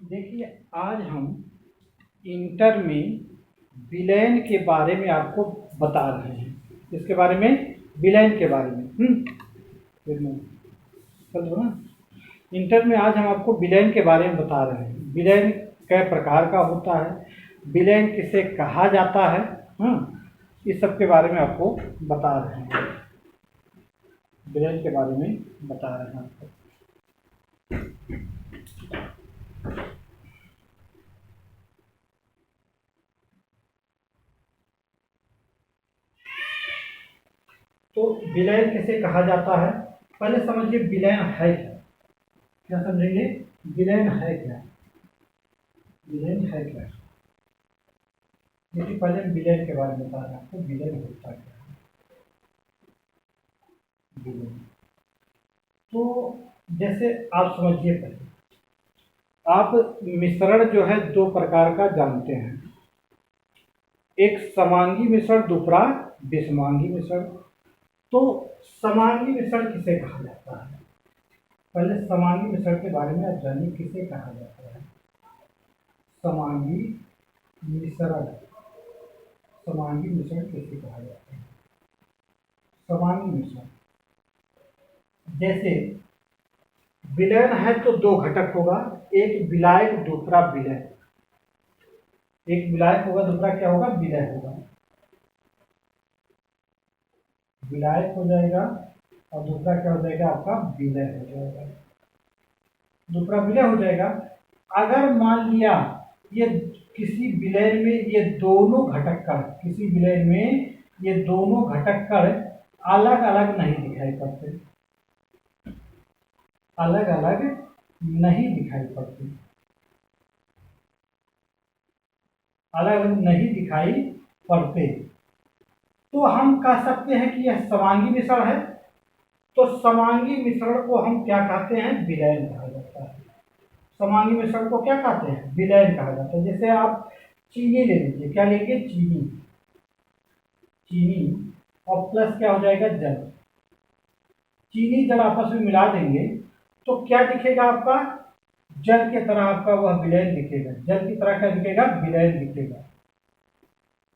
देखिए, आज हम इंटर में विलयन के बारे में आपको बता रहे हैं। इसके बारे में, विलयन के बारे में चलो ना। इंटर में आज हम आपको विलयन के बारे में बता रहे हैं। विलयन कई प्रकार का होता है, विलयन किसे कहा जाता है, इस सब के बारे में आपको बता रहे हैं। विलयन के बारे में बता रहे हैं आपको। तो विलयन किसे कहा जाता है, पहले समझिए विलयन है क्या। क्या समझेंगे? विलयन है क्या? विलयन है क्या? देखिए, पहले हम विलयन के बारे में बता रहे हैं आपको। विलयन होता क्या है? विलयन तो जैसे आप समझिए, पहले आप मिश्रण जो है दो प्रकार का जानते हैं। एक समांगी मिश्रण, दूसरा विषमांगी मिश्रण। तो समांगी मिश्रण किसे कहा जाता है? पहले समांगी मिश्रण के बारे में आप जानिए, किसे कहा जाता है। समांगी मिश्रण, समांगी मिश्रण किसे कहा जाता है? समांगी मिश्रण जैसे विलयन है तो दो घटक होगा, एक विलायक दूसरा विलय। एक विलायक होगा, दूसरा क्या होगा? विलय होगा। विलायक हो जाएगा और दूसरा क्या हो जाएगा? आपका विलय हो जाएगा। दूसरा विलय हो जाएगा। अगर मान लिया ये किसी विलय में ये दोनों घटक कण, किसी विलय में ये दोनों घटक कण अलग अलग नहीं दिखाई पड़ते, अलग अलग नहीं दिखाई पड़ते, अलग अलग नहीं दिखाई पड़ते, तो हम कह सकते हैं कि यह समांगी मिश्रण है। तो समांगी मिश्रण को हम क्या कहते हैं? विलयन कहा जाता है। समांगी मिश्रण को क्या कहते हैं? विलयन कहा जाता है। जैसे आप चीनी ले लीजिए, क्या लेंगे? चीनी। चीनी और प्लस क्या हो जाएगा? जल। चीनी जल आपस में मिला देंगे तो क्या दिखेगा आपका? जल की तरह आपका वह विलयन दिखेगा। जल की तरह क्या दिखेगा? विलयन दिखेगा।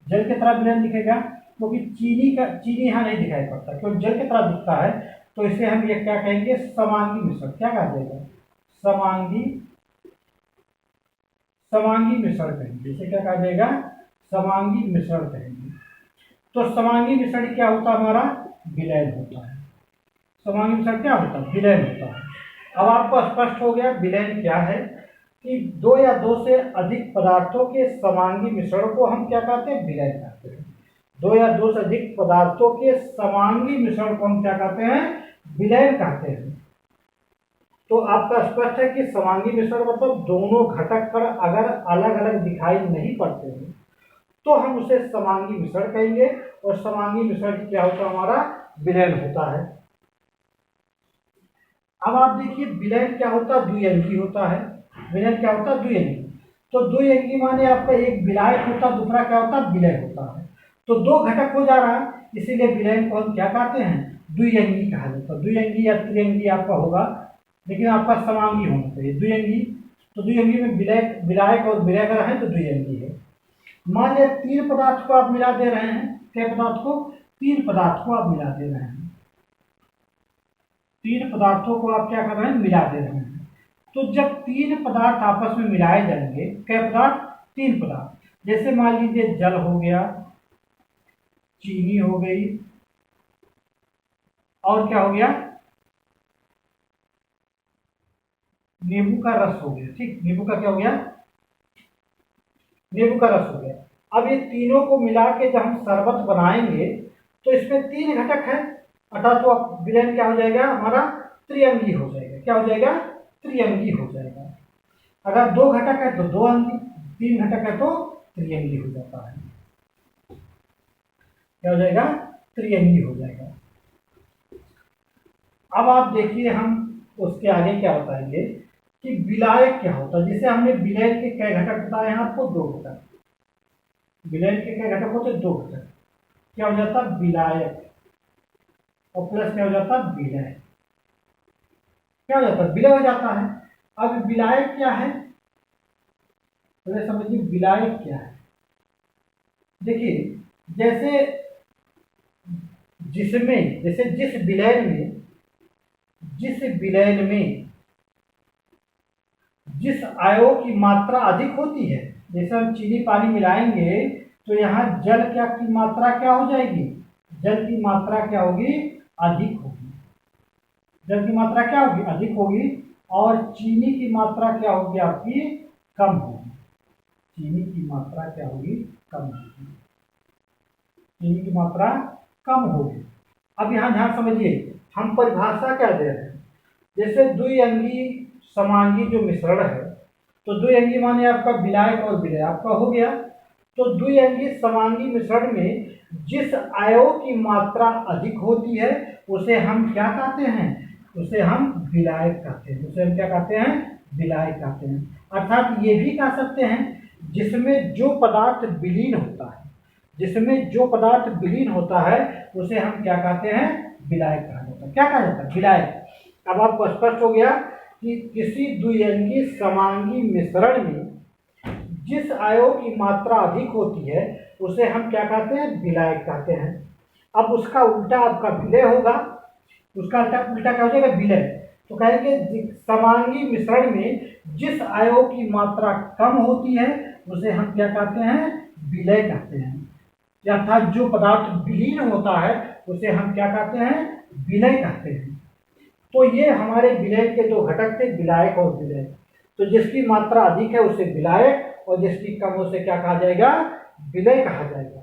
जल की तरह विलयन दिखेगा, क्योंकि चीनी यहाँ नहीं दिखाई पड़ता, क्योंकि जल की तरह दिखता है। तो इसे हम ये क्या कहेंगे? समांगी मिश्रण। क्या कहा जाएगा? समांगी समांगी मिश्रण कहेंगे। इसे क्या कहा जाएगा? समांगी मिश्रण कहेंगे। तो समांगी मिश्रण क्या होता है? हमारा विलयन होता है। समांगी मिश्रण क्या होता है? विलयन होता है। अब आपको स्पष्ट हो गया विलयन क्या है, कि दो या दो से अधिक पदार्थों के समांगी मिश्रण को हम क्या कहते हैं? विलयन कहते हैं। दो या दो से अधिक पदार्थों के समांगी मिश्रण को हम क्या कहते हैं? विलयन कहते हैं। तो आपका स्पष्ट है कि समांगी मिश्रण मतलब दोनों घटक कण अगर अलग अलग दिखाई नहीं पड़ते हैं तो हम उसे समांगी मिश्रण कहेंगे, और समांगी मिश्रण क्या होता है? हमारा विलयन होता है। अब आप देखिए विलयन क्या होता है? द्विअंगी होता है। विलयन क्या होता है? द्विअंगी। तो द्विअंगी माने आपका एक विलायक होता है, दूसरा क्या होता है? विलय होता है। तो दो घटक हो जा रहा है, इसीलिए विलयन को हम क्या कहते हैं? द्विअंगी कहा जाता है। द्विअंगी या त्रिअंगी आपका होगा, लेकिन आपका समांगी होना चाहिए। द्विअंगी, तो द्विअंगी में विलायक और विलय अगर है तो द्विअंगी है। मान लिया तीन पदार्थ को आप मिला दे रहे हैं। क्या पदार्थ को? तीन पदार्थ को आप मिला दे रहे हैं। तीन पदार्थों को आप क्या कर रहे हैं? मिला दे रहे हैं। तो जब तीन पदार्थ आपस में मिलाए जाएंगे, क्या पदार्थ? तीन पदार्थ। जैसे मान लीजिए जल हो गया, चीनी हो गई, और क्या हो गया? नींबू का रस हो गया। ठीक, नींबू का क्या हो गया? नींबू का रस हो गया। अब ये तीनों को मिला के जब हम शरबत बनाएंगे तो इसमें तीन घटक है, अर्थात तो अब विलयन क्या हो जाएगा? हमारा त्रिअंगी हो जाएगा। क्या हो जाएगा? त्रिअंगी हो जाएगा। अगर दो घटक है तो दो अंगी, तीन घटक है तो त्रिअंगी हो जाता है। क्या हो जाएगा? त्रिअंगी हो जाएगा। अब आप देखिए, हम उसके आगे क्या बताएंगे कि विलायक क्या होता है। जैसे हमने विलयन के कई घटक बताए हैं आपको? दो घटक। विलयन के कई घटक होते? दो घटक। क्या हो जाता? विलायक, और प्लस क्या हो जाता? विलय। क्या हो जाता? विलय हो जाता है। अब विलायक क्या है? पहले समझिए विलायक क्या है। देखिए, जैसे जिस विलयन में जिस आयनों की मात्रा अधिक होती है, जैसे हम चीनी पानी मिलाएंगे तो यहाँ जल की मात्रा क्या हो जाएगी, जल की मात्रा क्या होगी, अधिक होगी। जल की मात्रा क्या होगी, अधिक होगी, और चीनी की मात्रा क्या होगी आपकी, कम होगी। चीनी की मात्रा क्या होगी, कम होगी। चीनी की मात्रा कम होगी। अब यहाँ ध्यान समझिए, हम परिभाषा क्या दे रहे हैं। जैसे द्विअंगी समांगी जो मिश्रण है, तो द्विअंगी माने आपका विलायक और विलय आपका हो गया। तो द्विअंगी समांगी मिश्रण में जिस आयनों की मात्रा अधिक होती है उसे हम क्या कहते हैं, उसे हम विलायक कहते हैं। उसे हम क्या कहते हैं, विलायक कहते हैं। अर्थात ये भी कह सकते हैं जिसमें जो पदार्थ विलीन होता है, जिसमें जो पदार्थ विलीन होता है उसे हम क्या कहते हैं, विलायक कहा जाता है। क्या कहा जाता है, विलायक। अब आपको स्पष्ट हो गया कि किसी द्विअंगी समांगी मिश्रण में जिस आयनों की मात्रा अधिक होती है उसे हम क्या कहते हैं, विलायक कहते हैं। अब उसका उल्टा आपका विलय होगा, उसका उल्टा क्या हो जाएगा, विलय। तो कहेंगे समांगी मिश्रण में जिस आयनों की मात्रा कम होती है उसे हम क्या कहते हैं, विलय कहते हैं। अर्थात जो पदार्थ विलीन होता है उसे हम क्या कहते हैं, विलय कहते हैं। तो ये हमारे विलय के दो घटक थे, विलायक और विलय। तो जिसकी मात्रा अधिक है उसे विलायक, और जिसकी कम उसे क्या कहा जाएगा, विलय कहा जाएगा।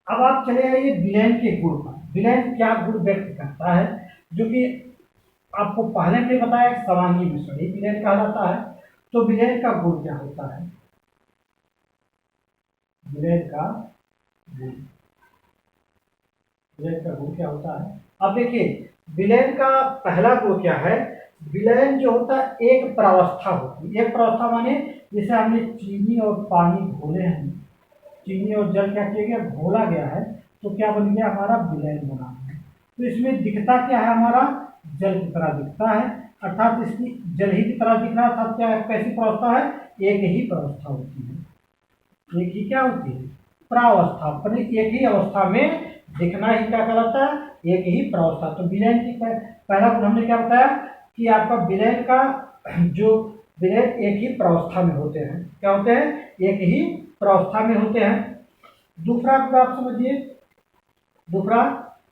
अब आप चले आइए विलयन के गुण पर। विलयन क्या गुण व्यक्त करता है, जो कि आपको पहले भी बताया, समांगी मिश्रण ही विलयन कहा जाता है। तो विलयन का गुण क्या होता है, विलयन का गुण, विलयन का गुण क्या होता है। अब देखिए, विलयन का पहला गुण क्या है, विलयन जो होता है एक प्रावस्था होती है। एक प्रावस्था माने जैसे हमने चीनी और पानी घोले हैं, चीनी और जल क्या किया गया, घोला गया है, तो क्या बन गया, हमारा विलयन बना है। तो इसमें दिखता क्या है, हमारा जल की तरह दिखता है। अर्थात इसकी जल ही की तरह दिख रहा है, अर्थात क्या है, कैसी प्रावस्था है, एक ही प्रावस्था होती है। एक ही क्या होती है, प्रावस्था। अपने एक ही अवस्था में दिखना ही क्या कहलाता है, एक ही प्रावस्था। तो विलयन की पहला गुण हमने क्या बताया कि आपका विलयन का जो विलयन एक ही प्रावस्था में होते हैं। क्या होते हैं, एक ही प्रावस्था में होते हैं। दूसरा गुण आप समझिए, दूसरा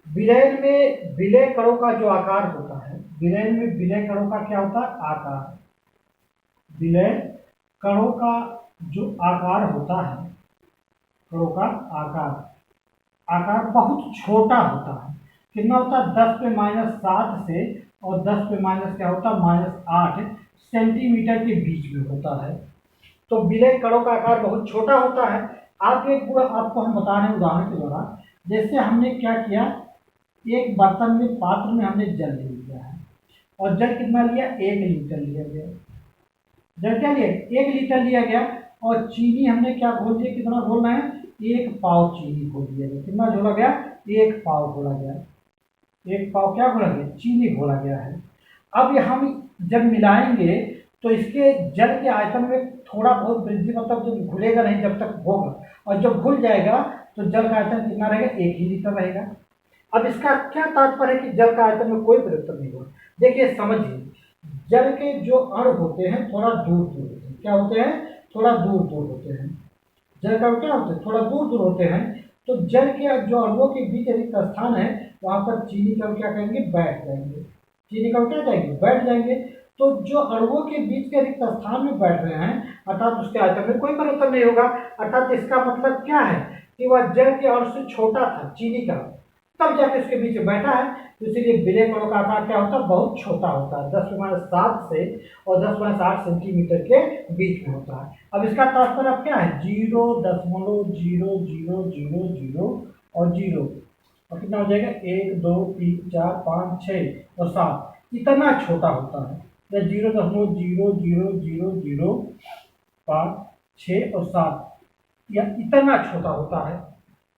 विलयन में विलय कणों का जो आकार होता है, विलयन में विलय कणों का क्या होता है, आकार। विलय कणों का जो आकार होता है, कणों का आकार बहुत छोटा होता है। कितना होता है, 10⁻⁷ से और 10⁻ क्या होता है, -8 सेंटीमीटर के बीच में होता है। तो विलय कणों का आकार बहुत छोटा होता है। आप एक गुण आपको हम बता रहे हैं उदाहरण के द्वारा। जैसे हमने क्या किया, एक बर्तन में, पात्र में हमने जल ले लिया है, और जल कितना लिया, 1 लीटर लिया गया। जल क्या लिया, 1 लीटर लिया गया, और चीनी हमने क्या घोल दिया, कितना घोलना है, 1 पाव चीनी घोल दिया गया। कितना घोला गया, 1 पाव घोला गया। 1 पाव क्या घोला गया, चीनी घोला गया है। अब हम जब मिलाएंगे तो इसके जल के आयतन में थोड़ा बहुत वृद्धि, मतलब जब घुलेगा नहीं जब तक होगा, और जब घुल जाएगा तो जल का आयतन कितना रहेगा, 1 ही लीटर रहेगा। अब इसका क्या तात्पर्य है कि जल का आयतन में कोई परिवर्तन नहीं होगा। देखिए समझिए, जल के जो अणु होते हैं थोड़ा दूर दूर होते हैं। क्या होते हैं, थोड़ा दूर दूर होते हैं। जल का क्या होते हैं, थोड़ा दूर दूर होते हैं। तो जल के जो अणुओं के बीच रिक्त स्थान है वहां पर चीनी का क्या करेंगे, बैठ जाएंगे। चीनी का क्या जाएंगे, बैठ जाएंगे। तो जो अणुओं के बीच के रिक्त स्थान में बैठ रहे हैं, अर्थात उसके आयतन में कोई परिवर्तन नहीं होगा। अर्थात इसका मतलब क्या है कि वह जल के अणु से छोटा था, चीनी का, तब जाके उसके बीच में बैठा है। तो इसीलिए विलय कणों का आकार क्या होता है, बहुत छोटा होता है, 10⁻⁷ से और 10⁻8 सेंटीमीटर के बीच में होता है। अब इसका तात्पर्य अब क्या है, 0.0000 और 0, और कितना हो जाएगा, 1 2 3 4 5 6 और 7, इतना छोटा होता है। या 0.000005 6 और 7, या इतना छोटा होता है।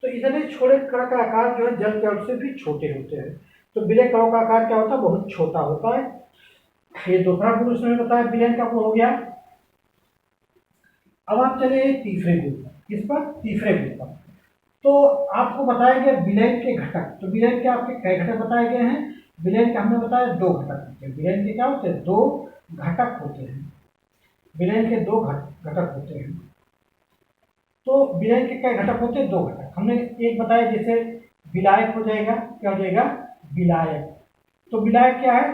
तो इतने छोटे कण का आकार जो है जल के अणु से भी छोटे होते हैं। तो विलय कणों का आकार क्या होता है, बहुत छोटा होता है। ये दूसरा गुण उसने बताया, विलयन का गुण हो गया। अब आप चले तीसरे ग्रुप पर, किस पर? तीसरे ग्रुप पर। तो आपको बताया गया विलयन के घटक। तो विलयन के आपके कई घटक बताए गए हैं? विलयन के हमने बताया 2 घटक होते हैं। विलयन के क्या होते हैं? 2 घटक होते हैं। विलयन के 2 घटक होते हैं। तो विलयन के कई घटक होते हैं? 2 घटक। हमने एक बताया, जैसे विलायक हो जाएगा, क्या हो जाएगा? विलायक। तो विलायक क्या है?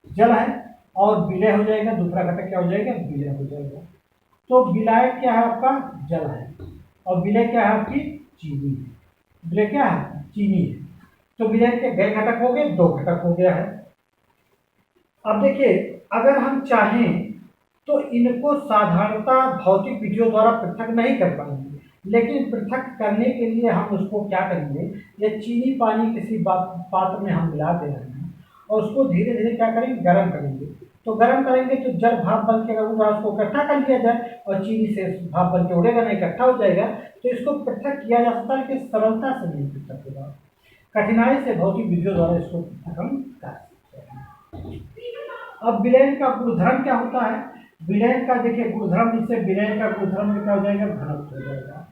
जल है। और विलय हो जाएगा, दूसरा घटक क्या हो जाएगा? विलय हो जाएगा। तो विलायक क्या है आपका? जल है। और विलय क्या है आपकी? चीनी है। विलय क्या है? चीनी है। तो विलय के कई घटक हो गए? 2 घटक हो गया है। अब देखिए, अगर हम चाहें तो इनको साधारणतः भौतिक विधियों द्वारा पृथक नहीं कर पाएंगे, लेकिन पृथक करने के लिए हम उसको क्या करेंगे? ये चीनी पानी किसी पात्र में हम मिला दे रहे हैं और उसको धीरे धीरे क्या करेंगे? गर्म करेंगे। तो गर्म करेंगे तो जल भाप बन के उड़ा, उसको इकट्ठा कर लिया जाए और चीनी से भाप बन के उड़ेगा नहीं, इकट्ठा हो जाएगा। तो इसको पृथक किया जा सकता है कि सरलता से नहीं पृथक होगा, कठिनाई से भौतिक विधियों द्वारा इसको पृथक हम कर सकते हैं। अब विलयन का गुणधर्म क्या होता है? विलयन का देखिए गुणधर्म, जिससे विलयन का गुणधर्म क्या हो जाएगा? घनत्व हो जाएगा,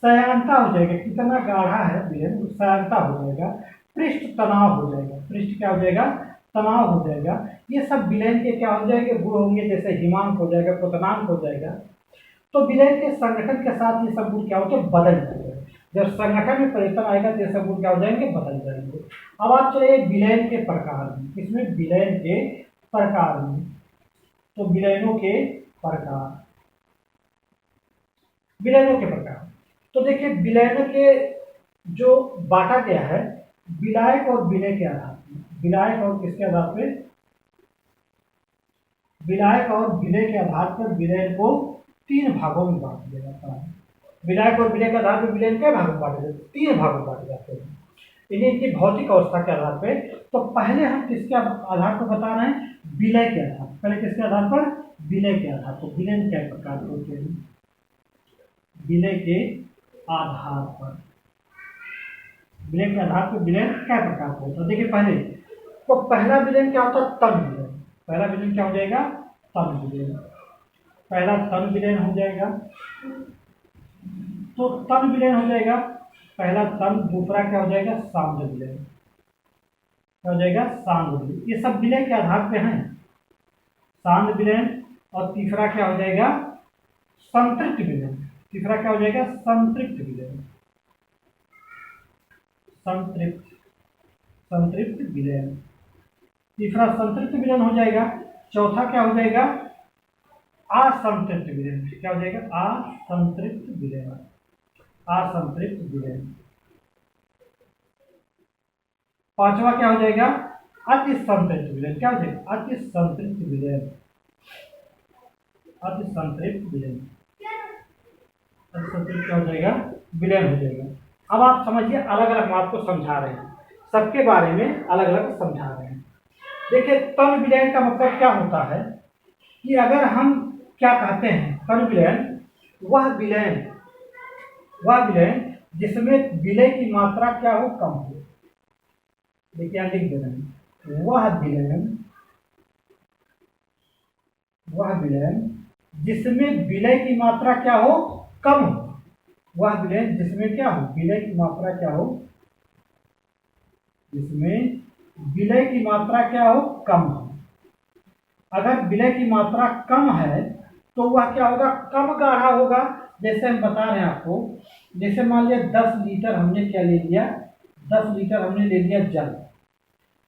सयांता हो जाएगा। कितना गाढ़ा है विलयन, सयांता हो जाएगा, पृष्ठ तनाव हो जाएगा। पृष्ठ क्या हो जाएगा? तनाव हो जाएगा। ये सब विलयन के क्या हो जाएंगे? गुण होंगे, जैसे हिमांक हो जाएगा, क्वथनांक हो जाएगा। तो विलयन के संगठन के साथ ये सब गुण क्या होते हैं? बदल जाएंगे। जब संगठन में परिवर्तन आएगा तो ये सब गुण क्या हो जाएंगे? बदल जाएंगे। अब आप चलिए विलयन के प्रकार में, इसमें विलयन के प्रकार में, तो विलयनों के प्रकार, विलयनों के प्रकार। तो देखिए विलयन के जो बांटा गया है विलायक और विलय के आधार पर, विलायक और किसके आधार पे? विलायक और विलय के आधार पर विलयन को 3 भागों में बांट दिया जाता है। विलायक और विलय के आधार पर विलयन के भागों में बांटे जाते हैं? 3 भागों में बांटे जाते हैं, इन्हीं की भौतिक अवस्था के आधार पे। तो पहले हम किसके आधार पर बता रहे हैं? विलय के आधार। पहले किसके आधार पर? विलय के आधार पर। विलयन क्या प्रकार के होते हैं? विलय के आधार पर, विलयन के आधार पर विलयन क्या प्रकार का होता है? देखिए पहले तो पहला विलयन क्या होता है? तन विलयन। पहला विलयन क्या हो जाएगा? तन विलयन। पहला तन विलयन हो जाएगा। तो तन विलयन हो जाएगा पहला तन। दूसरा क्या हो जाएगा? सांद्र विलयन। क्या हो जाएगा? सांद्र विलयन। ये सब विलय के आधार पे हैं, सांद्र विलयन। और तीसरा क्या हो जाएगा? संतृप्त विलयन। तीसरा क्या हो जाएगा? संतृप्त विलयन। संतृप्त, संतृप्त विलयन। तीसरा संतृप्त विलयन हो जाएगा। चौथा क्या हो जाएगा? असंतृप्त विलयन। क्या हो जाएगा? असंतृप्त विलयन। असंतृप्त विलयन। पांचवा क्या हो जाएगा? अति संतृप्त विलयन। क्या हो जाएगा? अति संतृप्त विलयन। अति संतृप्त विलयन। अति संतृप्त क्या हो जाएगा? विलयन हो जाएगा। अब आप समझिए, अलग अलग बात को समझा रहे हैं, सबके बारे में अलग अलग समझा रहे हैं। देखिए तन विलयन का मतलब क्या होता है कि अगर हम क्या कहते हैं? तन विलयन वह विलयन, वह विलयन जिसमें विलय की मात्रा क्या हो? कम हो। देखिए यहाँ लिख दे रहे हैं, वह विलयन, वह विलयन जिसमें विलय की मात्रा क्या हो? कम हो। वह विलयन जिसमें क्या हो? विलय की मात्रा क्या हो? जिसमें विलय की मात्रा क्या हो? कम हो। अगर विलय की मात्रा कम है तो वह क्या होगा? कम गाढ़ा होगा। जैसे हम बता रहे हैं आपको, जैसे मान लिया 10 लीटर हमने क्या ले लिया? 10 लीटर हमने ले लिया जल,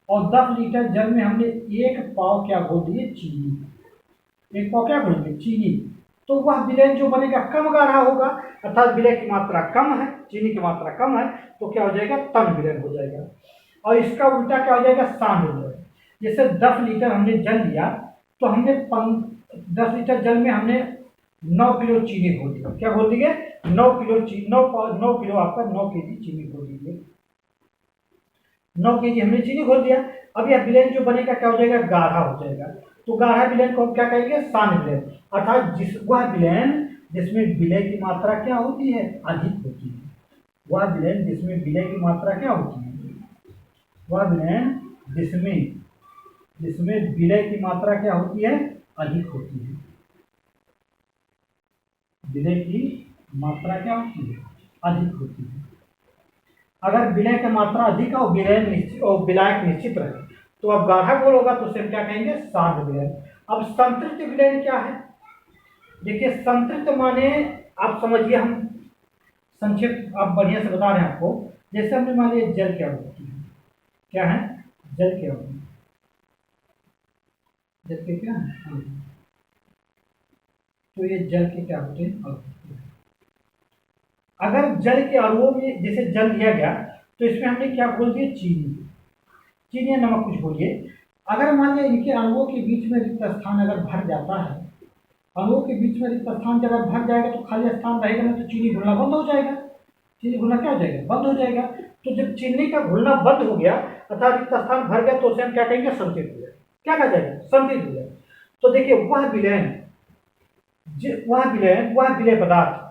और 10 लीटर जल में हमने 1 पाव क्या घोल दिए? चीनी। 1 पाव क्या घोल दिए? चीनी। तो वह विलयन जो बनेगा कम गाढ़ा होगा, अर्थात विलय की मात्रा कम है, चीनी की मात्रा कम है, तो क्या हो जाएगा? तन विलयन हो जाएगा। और इसका उल्टा क्या हो जाएगा? सांद्र विलयन। जैसे 10 लीटर हमने जल लिया तो हमने 10 लीटर जल में हमने 9 किलो चीनी घोल दिया। क्या घोल दिए? 9 किलो चीनी, 9 किलो आपका 9 केजी चीनी घोल दीजिए। 9 केजी हमने चीनी घोल दिया। अब यह विलयन जो बनेगा क्या हो जाएगा? गाढ़ा हो जाएगा। तो गाढ़ा विलयन को हम क्या कहेंगे? सांद्र विलयन। अर्थात वह विलयन जिसमें विलय की मात्रा क्या होती है? अधिक होती है। वह विलयन जिसमें विलय की मात्रा क्या होती है? वह विलयन जिसमें विलय की मात्रा क्या होती है? अधिक होती है। विलय की मात्रा क्या होती है? अधिक होती है। अगर विलय की मात्रा अधिक और विलय निश्चित और विलायक निश्चित रहे तो अब गाढ़ा घोल होगा तो उसे हम क्या कहेंगे? सांद्र विलयन। अब संतृप्त विलयन क्या है? देखिए संतृप्त माने आप समझिए, हम संक्षिप्त आप बढ़िया से बता रहे हैं आपको। जैसे हमने मान लिया जल क्या होती है, क्या है? जल क्या होती है? जल के क्या है? तो ये जल के क्या होते हैं? अणु। अगर जल के अणुओं में जैसे जल दिया गया तो इसमें हमने क्या बोल दिया? चीनी। चीनी या नमक कुछ बोलिए। अगर मान लिया इनके अणुओं के बीच में रिक्त स्थान अगर भर जाता है, अणुओं के बीच में रिक्त स्थान जब भर जाएगा तो खाली स्थान रहेगा ना, तो चीनी घुलना बंद हो जाएगा। चीनी घुलना क्या हो जाएगा? बंद हो जाएगा। तो जब चीनी का घुलना बंद हो गया अर्थात रिक्त स्थान भर गया तो उसे हम क्या कहेंगे? संतृप्त विलयन। क्या कहा जाएगा? संतृप्त विलयन। तो देखिए वह विलयन, वह विलय पदार्थ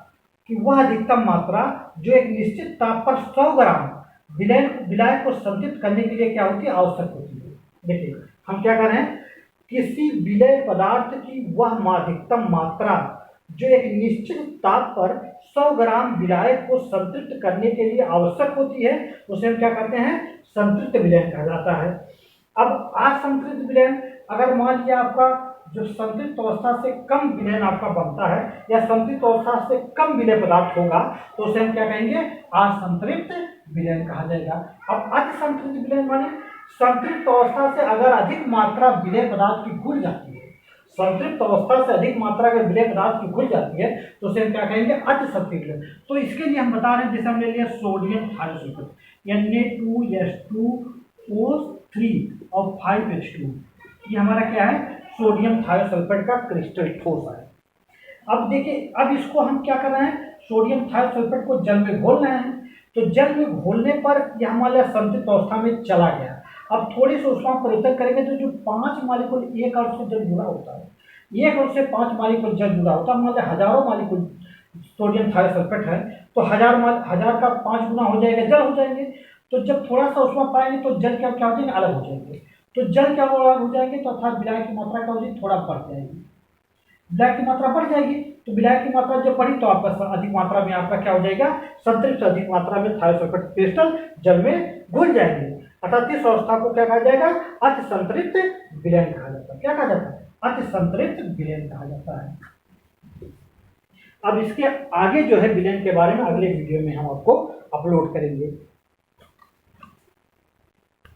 कि वह अधिकतम मात्रा जो एक निश्चित ताप पर 100 ग्राम विलायक को संतृप्त करने के लिए क्या होती है? आवश्यक होती है। देखिए हम क्या कर रहे हैं? किसी विलय पदार्थ की वह अधिकतम मात्रा जो एक निश्चित ताप पर 100 ग्राम विलायक को संतृप्त करने के लिए आवश्यक होती है उसे हम क्या कहते हैं? संतृप्त विलयन कहा जाता है। अब असंतृप्त विलयन, अगर मान लिया आपका जो संतृप्त अवस्था से कम विलयन आपका बनता है या संतृप्त अवस्था से कम विलय पदार्थ होगा तो उसे हम क्या कहेंगे? असंतृप्त विलयन कहा जाएगा। अब अतिसंतृप्त विलयन माने संतृप्त अवस्था से अगर अधिक मात्रा विलय पदार्थ की घुल जाती है, संतृप्त अवस्था से अधिक मात्रा अगर विलय पदार्थ की घुल जाती है तो उसे हम क्या कहेंगे? अतिसंतृप्त विलयन। तो इसके लिए हम बता रहे हैं, जैसे हमने लिया सोडियम थायोसल्फेट Na2S2O3 और 5H2, ये हमारा क्या है? सोडियम थायोसल्फेट का क्रिस्टल ठोस है। अब देखिए अब इसको हम क्या कर रहे हैं? सोडियम थायोसल्फेट को जल में घोल रहे हैं। तो जल में घोलने पर यह हमारा संतृप्त अवस्था में चला गया। अब थोड़ी सी ऊष्मा परिवर्तन करेंगे तो जो 5 मॉलिक्यूल एक अणु से जल जुड़ा होता है, एक अणु से 5 मॉलिक्यूल जल जुड़ा होता है, मतलब हजारों मॉलिक्यूल सोडियम थायोसल्फेट है तो हजार का 5 गुना हो जाएगा, जल हो जाएंगे। तो जब थोड़ा सा ऊष्मा पाएंगे तो जल क्या क्या हो जाएंगे? अलग हो जाएंगे। तो जल क्या अलग हो जाएंगे तो अर्थात विलायक की मात्रा क्या हो जाएगी? थोड़ा बढ़ जाएगी। विलायक की मात्रा बढ़ जाएगी तो विलायक की मात्रा जब बढ़ी तो आपका अधिक मात्रा में आपका क्या हो जाएगा? संतृप्त अधिक मात्रा में थायोसल्फेट क्रिस्टल जल में घुल जाएंगे। अर्थात इस अवस्था को क्या कहा जाएगा? अतिसंतृप्त विलयन कहा जाता है। क्या कहा जाता है? अतिसंतृप्त विलयन कहा जाता है। अब इसके आगे जो है विलयन के बारे में अगले वीडियो में हम आपको अपलोड करेंगे।